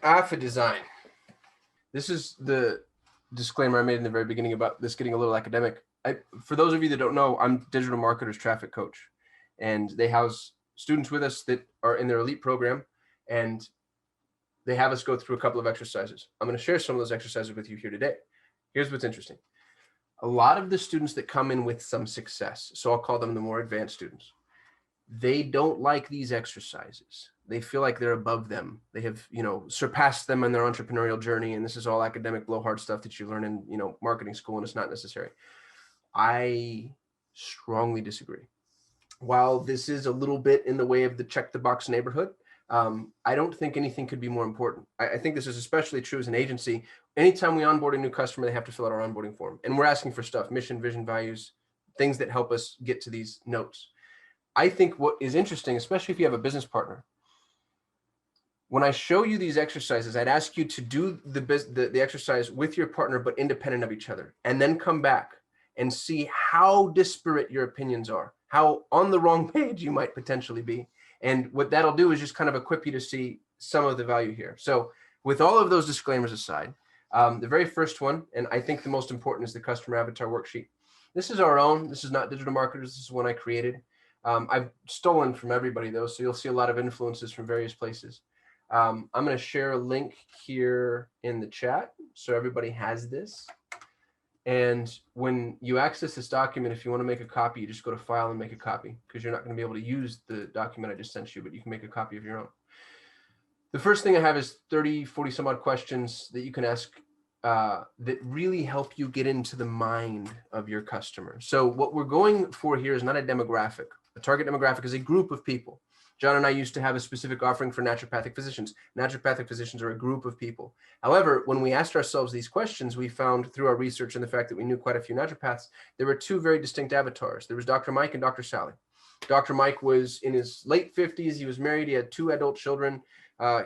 For design. This is the disclaimer I made in the very beginning about this getting a little academic. For those of you that don't know, I'm digital marketers traffic coach, and they house students with us that are in their elite program, and they have us go through a couple of exercises. I'm going to share some of those exercises with you here today. Here's what's interesting. A lot of the students that come in with some success, so I'll call them the more advanced students, they don't like these exercises. They feel like they're above them. They have, surpassed them in their entrepreneurial journey. And this is all academic blowhard stuff that you learn in, marketing school, and it's not necessary. I strongly disagree. While this is a little bit in the way of the check the box neighborhood, I don't think anything could be more important. I think this is especially true as an agency. Anytime we onboard a new customer, they have to fill out our onboarding form. And we're asking for stuff, mission, vision, values, things that help us get to these notes. I think what is interesting, especially if you have a business partner, when I show you these exercises, I'd ask you to do the exercise with your partner, but independent of each other, and then come back and see how disparate your opinions are, how on the wrong page you might potentially be. And what that'll do is just kind of equip you to see some of the value here. So with all of those disclaimers aside, the very first one, and I think the most important, is the customer avatar worksheet. This is our own. This is not Digital Marketers. This is one I created. I've stolen from everybody though, so you'll see a lot of influences from various places. I'm going to share a link here in the chat so everybody has this. And when you access this document, if you want to make a copy, you just go to File and make a copy, because you're not going to be able to use the document I just sent you, but you can make a copy of your own. The first thing I have is 30, 40 some odd questions that you can ask that really help you get into the mind of your customer. So what we're going for here is not a demographic. A target demographic is a group of people. John and I used to have a specific offering for naturopathic physicians. Naturopathic physicians are a group of people. However, when we asked ourselves these questions, we found through our research and the fact that we knew quite a few naturopaths, there were two very distinct avatars. There was Dr. Mike and Dr. Sally. Dr. Mike was in his late 50s. He was married. He had 2 adult children.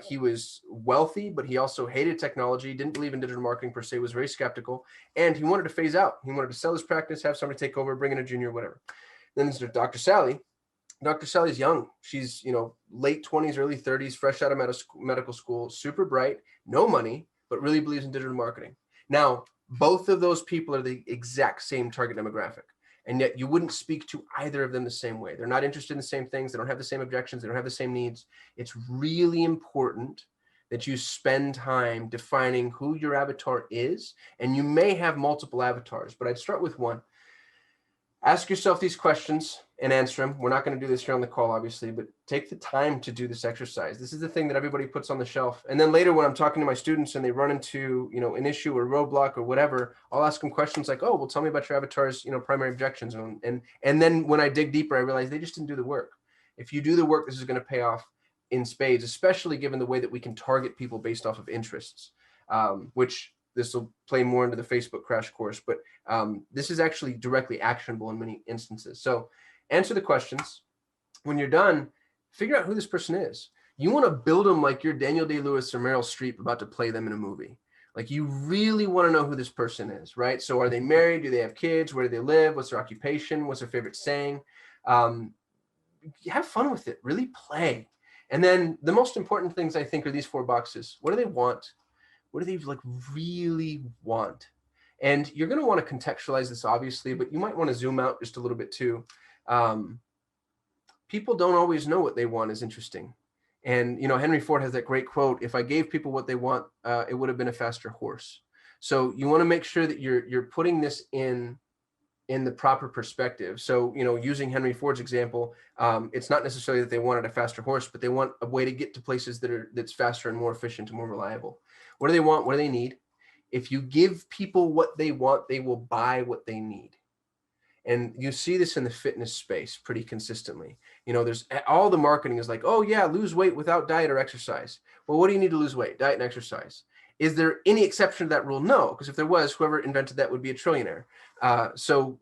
He was wealthy, but he also hated technology, didn't believe in digital marketing per se, was very skeptical, and he wanted to phase out. He wanted to sell his practice, have somebody take over, bring in a junior, whatever. Then there's Dr. Sally. Dr. Sally's young. She's, late 20s, early 30s, fresh out of medical school, super bright, no money, but really believes in digital marketing. Now, both of those people are the exact same target demographic. And yet you wouldn't speak to either of them the same way. They're not interested in the same things. They don't have the same objections. They don't have the same needs. It's really important that you spend time defining who your avatar is. And you may have multiple avatars, but I'd start with one. Ask yourself these questions and answer them. We're not going to do this here on the call, obviously, but take the time to do this exercise. This is the thing that everybody puts on the shelf. And then later when I'm talking to my students and they run into, an issue or roadblock or whatever, I'll ask them questions like, oh, well, tell me about your avatar's, primary objections. And then when I dig deeper, I realize they just didn't do the work. If you do the work, this is going to pay off in spades, especially given the way that we can target people based off of interests, which this will play more into the Facebook crash course, but this is actually directly actionable in many instances. So answer the questions. When you're done, figure out who this person is. You want to build them like you're Daniel Day-Lewis or Meryl Streep about to play them in a movie. Like you really want to know who this person is, right? So are they married? Do they have kids? Where do they live? What's their occupation? What's their favorite saying? Have fun with it. Really play. And then the most important things I think are these 4 boxes. What do they want? What do they really want? And you're going to want to contextualize this, obviously, but you might want to zoom out just a little bit too. People don't always know what they want is interesting. And, Henry Ford has that great quote, if I gave people what they want, it would have been a faster horse. So you want to make sure that you're putting this in the proper perspective. So, using Henry Ford's example, it's not necessarily that they wanted a faster horse, but they want a way to get to places that's faster and more efficient and more reliable. What do they want? What do they need? If you give people what they want, they will buy what they need. And you see this in the fitness space pretty consistently. There's all the marketing is like, oh yeah, lose weight without diet or exercise. Well, what do you need to lose weight? Diet and exercise. Is there any exception to that rule? No, because if there was, whoever invented that would be a trillionaire. So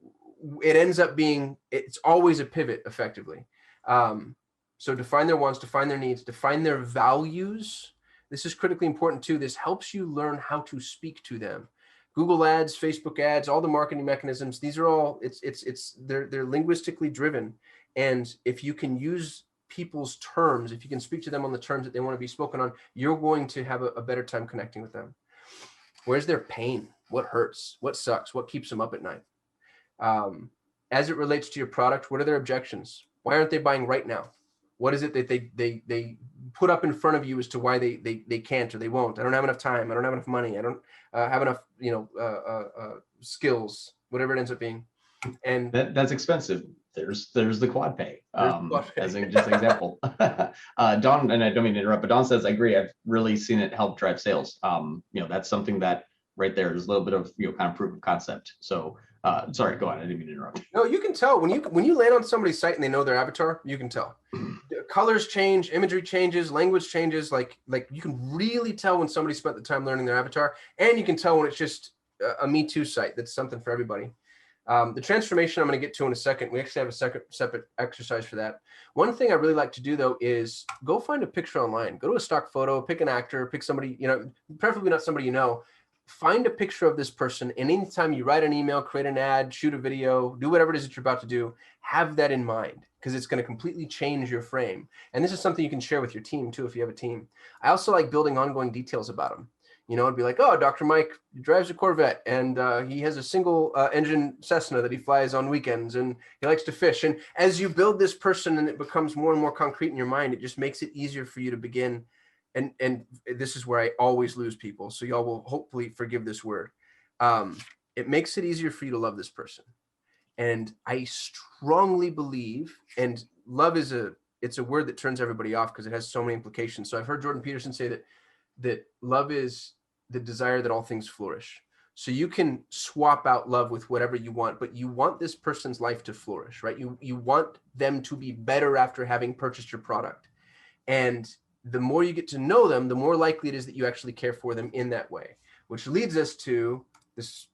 it ends up being, it's always a pivot effectively. So define their wants, define their needs, define their values. This is critically important too. This helps you learn how to speak to them. Google ads, Facebook ads, all the marketing mechanisms, these are all, they're linguistically driven. And if you can use people's terms, if you can speak to them on the terms that they want to be spoken on, you're going to have a better time connecting with them. Where's their pain? What hurts? What sucks? What keeps them up at night? As it relates to your product, what are their objections? Why aren't they buying right now? What is it that they put up in front of you as to why they can't or they won't? I don't have enough time. I don't have enough money. I don't have enough, skills, whatever it ends up being. And that's expensive. There's the quad pay, as just an example. Don, and I don't mean to interrupt, but Don says, I agree. I've really seen it help drive sales. That's something that right there is a little bit of, kind of proof of concept. So sorry, go on. I didn't mean to interrupt. No, you can tell when you land on somebody's site and they know their avatar, you can tell. Colors change, imagery changes, language changes. Like you can really tell when somebody spent the time learning their avatar, and you can tell when it's just a Me Too site that's something for everybody. The transformation I'm going to get to in a second. We actually have a separate exercise for that. One thing I really like to do though is go find a picture online. Go to a stock photo, pick an actor, pick somebody, preferably not somebody you know. Find a picture of this person, and anytime you write an email, create an ad, shoot a video, do whatever it is that you're about to do, have that in mind, because it's going to completely change your frame. And this is something you can share with your team too if you have a team. I also like building ongoing details about them. It'd be like, oh, Dr. Mike drives a Corvette, and he has a single engine Cessna that he flies on weekends, and he likes to fish. And as you build this person and it becomes more and more concrete in your mind, it just makes it easier for you to begin. And this is where I always lose people, so y'all will hopefully forgive this word. It makes it easier for you to love this person. And I strongly believe, and love it's a word that turns everybody off because it has so many implications. So I've heard Jordan Peterson say that love is the desire that all things flourish. So you can swap out love with whatever you want, but you want this person's life to flourish, right? You want them to be better after having purchased your product. And the more you get to know them, the more likely it is that you actually care for them in that way, which leads us to this,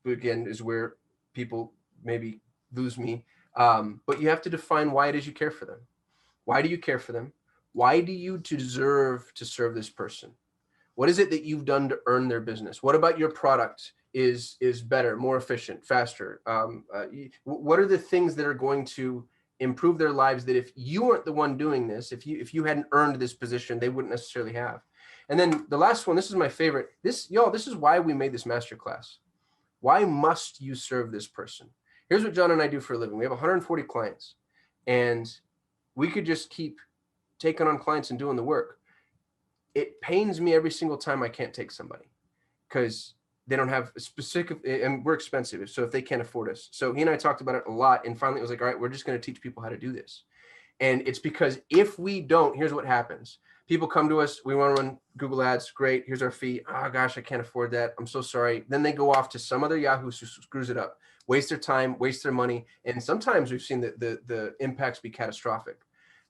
again, is where people maybe lose me. But you have to define why it is you care for them. Why do you care for them? Why do you deserve to serve this person? What is it that you've done to earn their business? What about your product is better, more efficient, faster? What are the things that are going to improve their lives that if you weren't the one doing this, if you hadn't earned this position, they wouldn't necessarily have? And then the last one, this is my favorite. This is why we made this masterclass. Why must you serve this person? Here's what John and I do for a living. We have 140 clients, and we could just keep taking on clients and doing the work. It pains me every single time I can't take somebody because they don't have a specific, and we're expensive. So if they can't afford us. So he and I talked about it a lot. And finally it was like, all right, we're just going to teach people how to do this. And it's because if we don't, here's what happens. People come to us. We want to run Google ads. Great. Here's our fee. Oh gosh, I can't afford that. I'm so sorry. Then they go off to some other Yahoo who screws it up, waste their time, waste their money. And sometimes we've seen the impacts be catastrophic.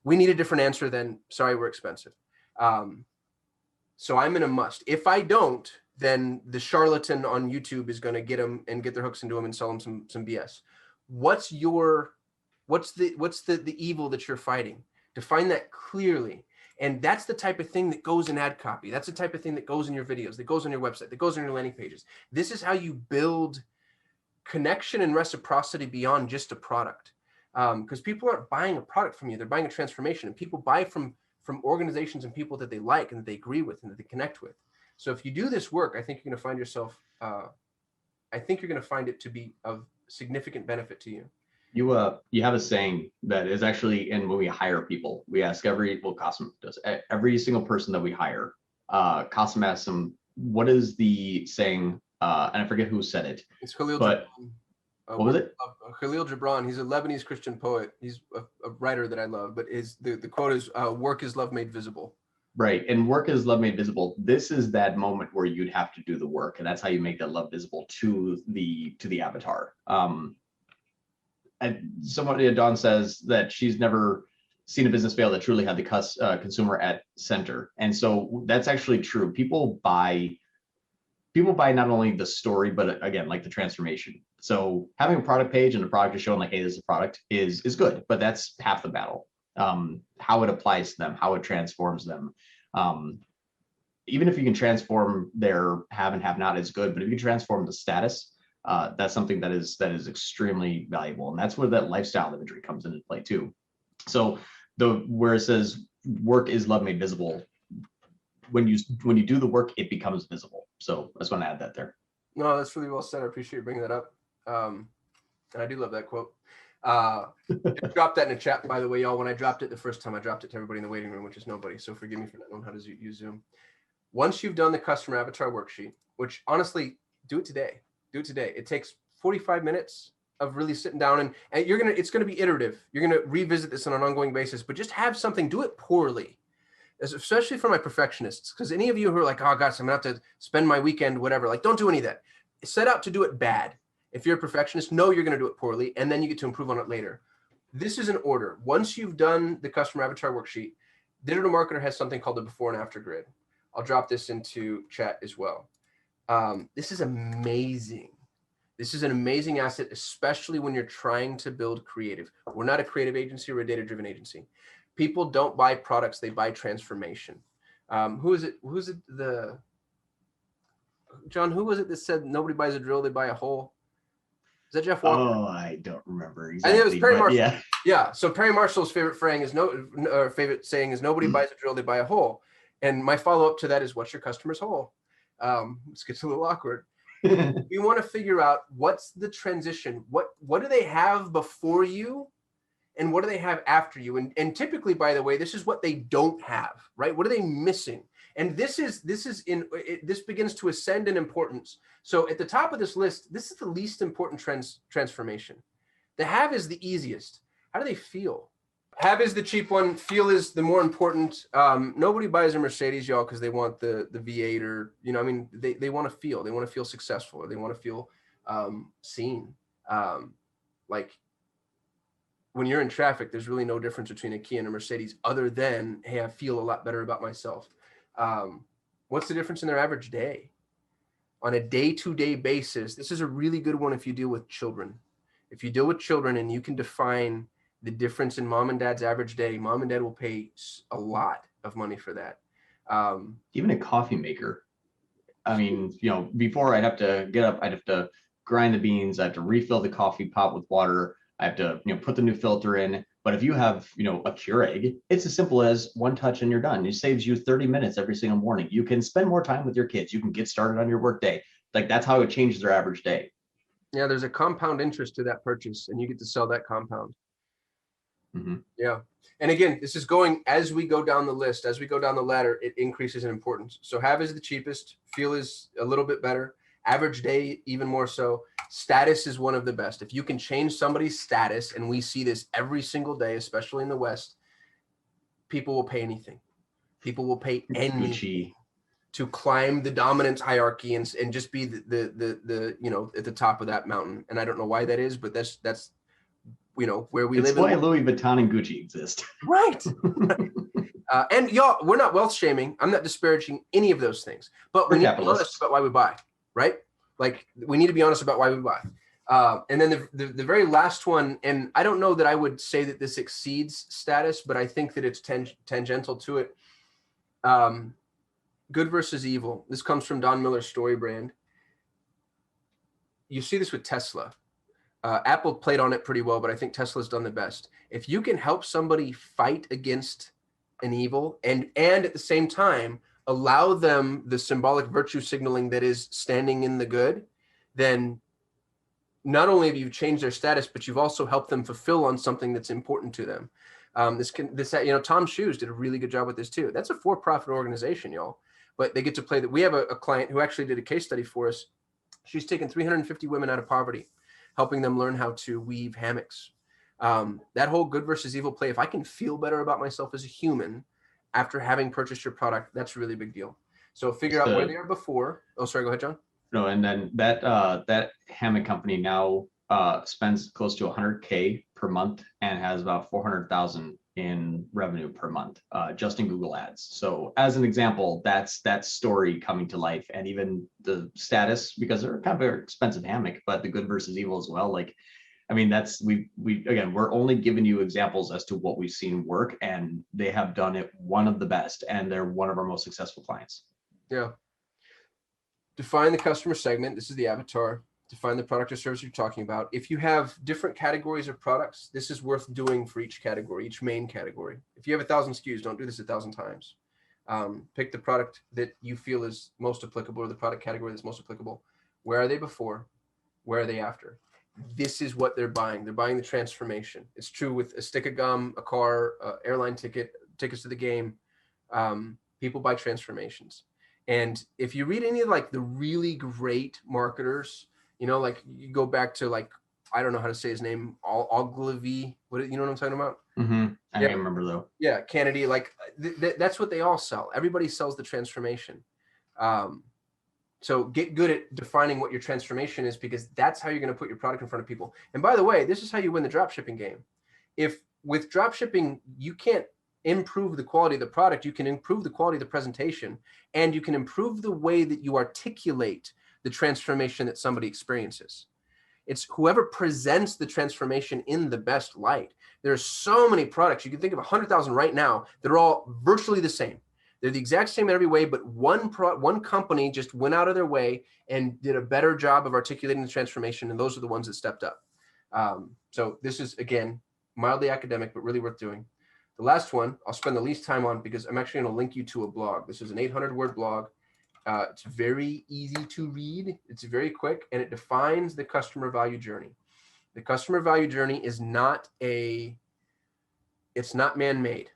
We need a different answer than, sorry, we're expensive. So I'm in a must. If I don't, then the charlatan on YouTube is going to get them and get their hooks into them and sell them some BS. What's the evil that you're fighting? Define that clearly. And that's the type of thing that goes in ad copy. That's the type of thing that goes in your videos, that goes on your website, that goes on your landing pages. This is how you build connection and reciprocity beyond just a product. Because people aren't buying a product from you, they're buying a transformation. And people buy from organizations and people that they like and that they agree with and that they connect with. So if you do this work, I think you're going to find yourself, I think you're going to find it to be of significant benefit to you. You have a saying that is actually, and when we hire people, we ask every single person that we hire, Qasim asks them, what is the saying? And I forget who said it. It's Khalil Gibran. What was it? Khalil Gibran. He's a Lebanese Christian poet. He's a writer that I love, but the quote is, work is love made visible. Right. And work is love made visible. This is that moment where you'd have to do the work. And that's how you make that love visible to the avatar. And somebody, Dawn says that she's never seen a business fail that truly had the consumer at center. And so that's actually true. People buy not only the story, but again, like the transformation. So having a product page and the product is showing like, hey, this is a product is good, but that's half the battle. How it applies to them, how it transforms them. Even if you can transform their have and have not is good, but if you can transform the status, that's something that is extremely valuable. And that's where that lifestyle imagery comes into play too. So where it says work is love made visible. When you do the work, it becomes visible. So I just want to add that there. No, that's really well said. I appreciate you bringing that up. And I do love that quote. Dropped that in the chat, by the way, y'all. When I dropped it the first time, I dropped it to everybody in the waiting room, which is nobody. So forgive me for not knowing how to use Zoom. Once you've done the customer avatar worksheet, which honestly, do it today. Do it today. It takes 45 minutes of really sitting down, and it's gonna be iterative. You're gonna revisit this on an ongoing basis, but just have something. Do it poorly, especially for my perfectionists, because any of you who are like, oh gosh, I'm gonna have to spend my weekend, whatever. Like, don't do any of that. Set out to do it bad. If you're a perfectionist, know you're going to do it poorly, and then you get to improve on it later. This is an order. Once you've done the customer avatar worksheet, Digital Marketer has something called the before and after grid. I'll drop this into chat as well. This is amazing. This is an amazing asset, especially when you're trying to build creative. We're not a creative agency, we're a data-driven agency. People don't buy products, they buy transformation. Who is it? John, who was it that said nobody buys a drill, they buy a hole? Is that Jeff Walker? Oh, I don't remember exactly. I think it was Perry Marshall. Yeah. Yeah. So Perry Marshall's favorite saying is nobody buys a drill, they buy a hole. And my follow-up to that is, what's your customer's hole? This gets a little awkward. We want to figure out what's the transition. What do they have before you, and what do they have after you? And typically, by the way, this is what they don't have, right? What are they missing? And this begins to ascend in importance. So at the top of this list, this is the least important transformation. The have is the easiest. How do they feel? Have is the cheap one. Feel is the more important. Nobody buys a Mercedes, y'all, because they want the V8 or, they want to feel. They want to feel successful, or they want to feel seen. Like when you're in traffic, there's really no difference between a Kia and a Mercedes other than, hey, I feel a lot better about myself. What's the difference in their average day? On a day-to-day basis, this is a really good one if you deal with children. If you deal with children and you can define the difference in mom and dad's average day, mom and dad will pay a lot of money for that. Even a coffee maker. I mean, before I'd have to get up, I'd have to grind the beans, I have to refill the coffee pot with water, I have to, put the new filter in. But if you have, a Keurig, it's as simple as one touch and you're done. It saves you 30 minutes every single morning. You can spend more time with your kids. You can get started on your work day. Like, that's how it changes their average day. Yeah, there's a compound interest to that purchase, and you get to sell that compound. Mm-hmm. Yeah. And again, this is going as we go down the list, as we go down the ladder, it increases in importance. So have is the cheapest, feel is a little bit better, average day even more so. Status is one of the best. If you can change somebody's status, and we see this every single day, especially in the West, people will pay anything. People will pay anything to climb the dominance hierarchy and just be the at the top of that mountain. And I don't know why that is, but that's where we live. It's why Louis Vuitton and Gucci exist. Right. And y'all, we're not wealth shaming. I'm not disparaging any of those things, but we need to be honest about why we buy, right? Like, we need to be honest about why we buy. And then the very last one, and I don't know that I would say that this exceeds status, but I think that it's tangential to it. Good versus evil. This comes from Don Miller's Story Brand. You see this with Tesla. Apple played on it pretty well, but I think Tesla's done the best. If you can help somebody fight against an evil and at the same time allow them the symbolic virtue signaling that is standing in the good, then not only have you changed their status, but you've also helped them fulfill on something that's important to them. Tom Shoes did a really good job with this too. That's a for-profit organization, y'all, but they get to play that. We have a client who actually did a case study for us. She's taken 350 women out of poverty, helping them learn how to weave hammocks. That whole good versus evil play, if I can feel better about myself as a human after having purchased your product, that's a really big deal. So figure out where they are before. Oh, sorry, go ahead, John. No, and then that hammock company now spends close to 100K per month and has about 400,000 in revenue per month, just in Google Ads. So as an example, that's that story coming to life, and even the status, because they're kind of an expensive hammock, but the good versus evil as well. Like, I mean, that's we're only giving you examples as to what we've seen work, and they have done it one of the best, and they're one of our most successful clients. Yeah. Define the customer segment. This is the avatar. define the product or service you're talking about. If you have different categories of products, this is worth doing for each category, each main category. If you have 1,000 SKUs, don't do this 1,000 times. Pick the product that you feel is most applicable, or the product category that's most applicable. Where are they before? Where are they after? This is what they're buying. They're buying the transformation. It's true with a stick of gum, a car, airline ticket, tickets to the game. People buy transformations. And if you read any of like the really great marketers, you know, like you go back to like, I don't know how to say his name, Ogilvy. What, you know what I'm talking about? I remember though. Yeah, Kennedy. Like that's what they all sell. Everybody sells the transformation. So get good at defining what your transformation is, because that's how you're going to put your product in front of people. And by the way, this is how you win the drop shipping game. If with drop shipping, you can't improve the quality of the product, you can improve the quality of the presentation, and you can improve the way that you articulate the transformation that somebody experiences. It's whoever presents the transformation in the best light. There's so many products. You can think of 100,000 right now that are all virtually the same. They're the exact same in every way, but one company just went out of their way and did a better job of articulating the transformation, and those are the ones that stepped up. So this is, again, mildly academic, but really worth doing. The last one I'll spend the least time on, because I'm actually going to link you to a blog. This is an 800-word blog. It's very easy to read. It's very quick, and it defines the customer value journey. The customer value journey is not it's not man-made.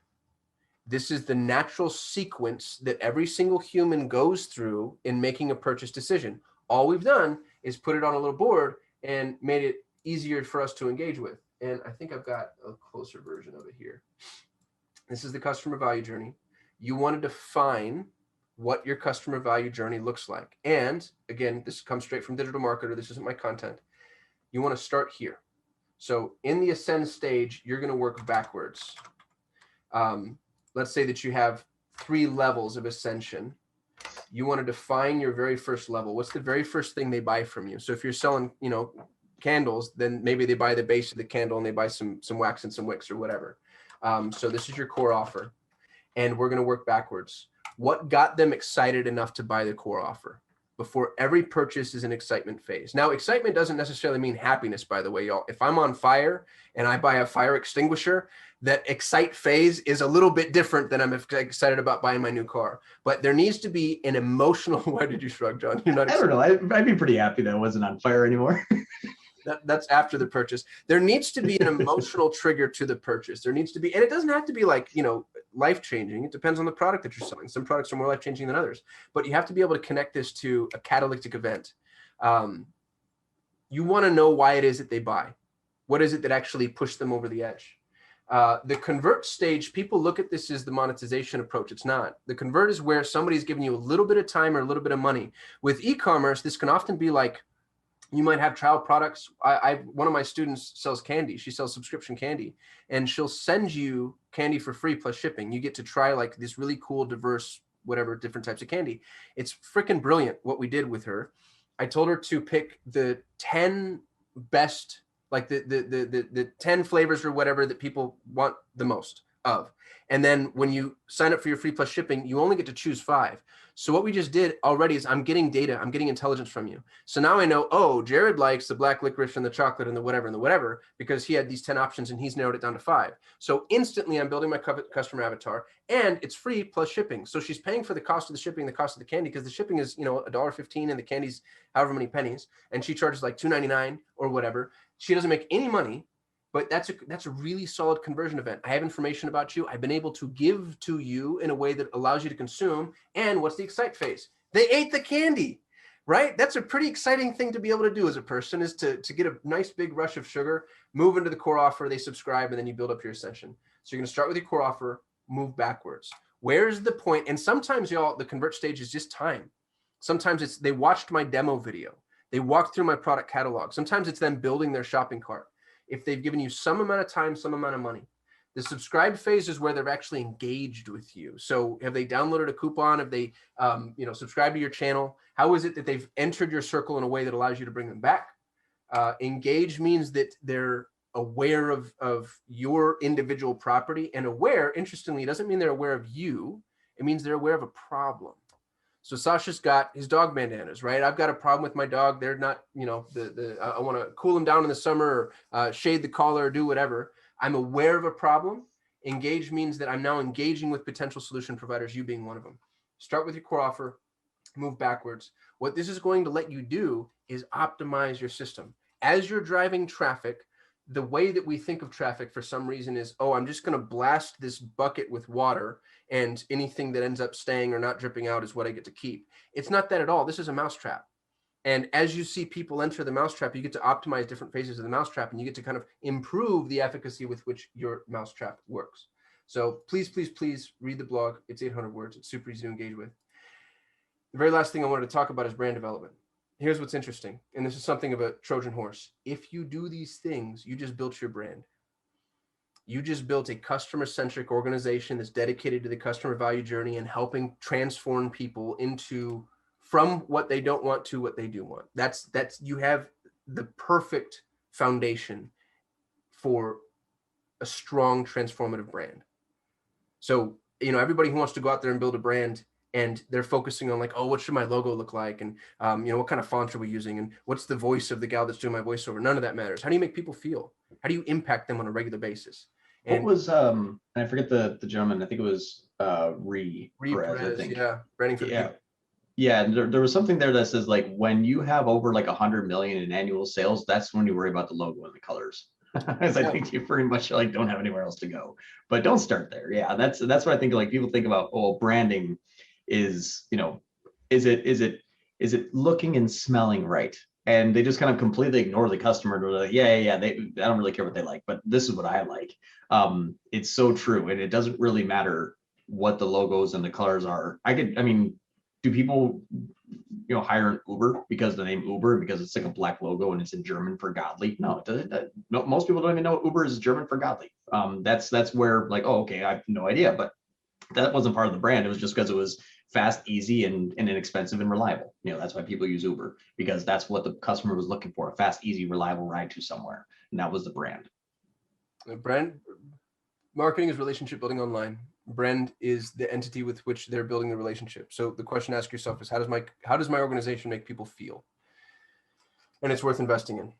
This is the natural sequence that every single human goes through in making a purchase decision. All we've done is put it on a little board and made it easier for us to engage with. And I think I've got a closer version of it here. This is the customer value journey. You want to define what your customer value journey looks like. And again, this comes straight from Digital Marketer. This isn't my content. You want to start here. So in the ascend stage, you're going to work backwards. Let's say that you have 3 levels of ascension. You want to define your very first level. What's the very first thing they buy from you? So if you're selling, you know, candles, then maybe they buy the base of the candle and they buy some wax and some wicks or whatever. So this is your core offer, and we're going to work backwards. What got them excited enough to buy the core offer? Before every purchase is an excitement phase. Now, excitement doesn't necessarily mean happiness, by the way, y'all. If I'm on fire and I buy a fire extinguisher, that excite phase is a little bit different than I'm excited about buying my new car. But there needs to be an emotional. Why did you shrug, John? You're not excited. I don't know. I'd be pretty happy that it wasn't on fire anymore. That's after the purchase. There needs to be an emotional trigger to the purchase. There needs to be, and it doesn't have to be like, you know, life-changing. It depends on the product that you're selling. Some products are more life-changing than others, but you have to be able to connect this to a catalytic event. You want to know why it is that they buy. What is it that actually pushed them over the edge? The convert stage, people look at this as the monetization approach. It's not. The convert is where somebody's giving you a little bit of time or a little bit of money. With e-commerce, this can often be like, you might have trial products. One of my students sells candy. She sells subscription candy, and she'll send you candy for free plus shipping. You get to try like this really cool, diverse, whatever, different types of candy. It's freaking brilliant what we did with her. I told her to pick the 10 best, like the 10 flavors or whatever that people want the most of. And then when you sign up for your free plus shipping, you only get to choose 5. So what we just did already is I'm getting data, I'm getting intelligence from you. So now I know, oh, Jared likes the black licorice and the chocolate and the whatever, because he had these 10 options and he's narrowed it down to 5. So instantly I'm building my customer avatar, and it's free plus shipping. So she's paying for the cost of the shipping, the cost of the candy, because the shipping is, you know, $1.15 and the candy's however many pennies, and she charges like $2.99 or whatever. She doesn't make any money. But that's a really solid conversion event. I have information about you. I've been able to give to you in a way that allows you to consume. And what's the excite phase? They ate the candy, right? That's a pretty exciting thing to be able to do as a person, is to get a nice big rush of sugar, move into the core offer, they subscribe, and then you build up your ascension. So you're going to start with your core offer, move backwards. Where's the point? And sometimes, y'all, the convert stage is just time. Sometimes it's they watched my demo video. They walked through my product catalog. Sometimes it's them building their shopping cart. If they've given you some amount of time, some amount of money. The subscribe phase is where they're actually engaged with you. So have they downloaded a coupon? Have they subscribed to your channel? How is it that they've entered your circle in a way that allows you to bring them back? Engage means that they're aware of your individual property, and aware, interestingly, doesn't mean they're aware of you. It means they're aware of a problem. So Sasha's got his dog bandanas, right? I've got a problem with my dog. They're not, you know, I want to cool them down in the summer, or shade the collar, or do whatever. I'm aware of a problem. Engage means that I'm now engaging with potential solution providers, you being one of them. Start with your core offer, move backwards. What this is going to let you do is optimize your system. As you're driving traffic, the way that we think of traffic for some reason is, oh, I'm just going to blast this bucket with water and anything that ends up staying or not dripping out is what I get to keep. It's not that at all. This is a mousetrap. And as you see people enter the mousetrap, you get to optimize different phases of the mousetrap, and you get to kind of improve the efficacy with which your mousetrap works. So please, please, please read the blog. It's 800 words. It's super easy to engage with. The very last thing I wanted to talk about is brand development. Here's what's interesting, and this is something of a Trojan horse. If you do these things, you just built your brand. You just built a customer-centric organization that's dedicated to the customer value journey and helping transform people into from what they don't want to what they do want. That's you have the perfect foundation for a strong transformative brand. So, you know, everybody who wants to go out there and build a brand and they're focusing on like, oh, what should my logo look like? And, you know, what kind of fonts are we using? And what's the voice of the gal that's doing my voiceover? None of that matters. How do you make people feel? How do you impact them on a regular basis? And what was, and I forget the gentleman, I think it was Ree Perez, I think. Yeah, branding for the people. Yeah, there was something there that says like when you have over like 100 million in annual sales, that's when you worry about the logo and the colors. Because I think you pretty much like don't have anywhere else to go. But don't start there. Yeah, that's what I think. Like people think about, oh, branding is, you know, is it looking and smelling right? And they just kind of completely ignore the customer. They're like, yeah. I don't really care what they like, but this is what I like. It's so true, and it doesn't really matter what the logos and the colors are. I mean, do people, you know, hire an Uber because the name Uber, because it's like a black logo and it's in German for godly? No, no, most people don't even know Uber is German for godly. That's where like, oh, okay, I have no idea, but that wasn't part of the brand. It was just because it was fast, easy, and inexpensive and reliable. You know, that's why people use Uber, because that's what the customer was looking for: a fast, easy, reliable ride to somewhere, and that was the brand. Brand marketing is relationship building online. Brand is the entity with which they're building the relationship. So the question to ask yourself is, how does my organization make people feel? And it's worth investing in.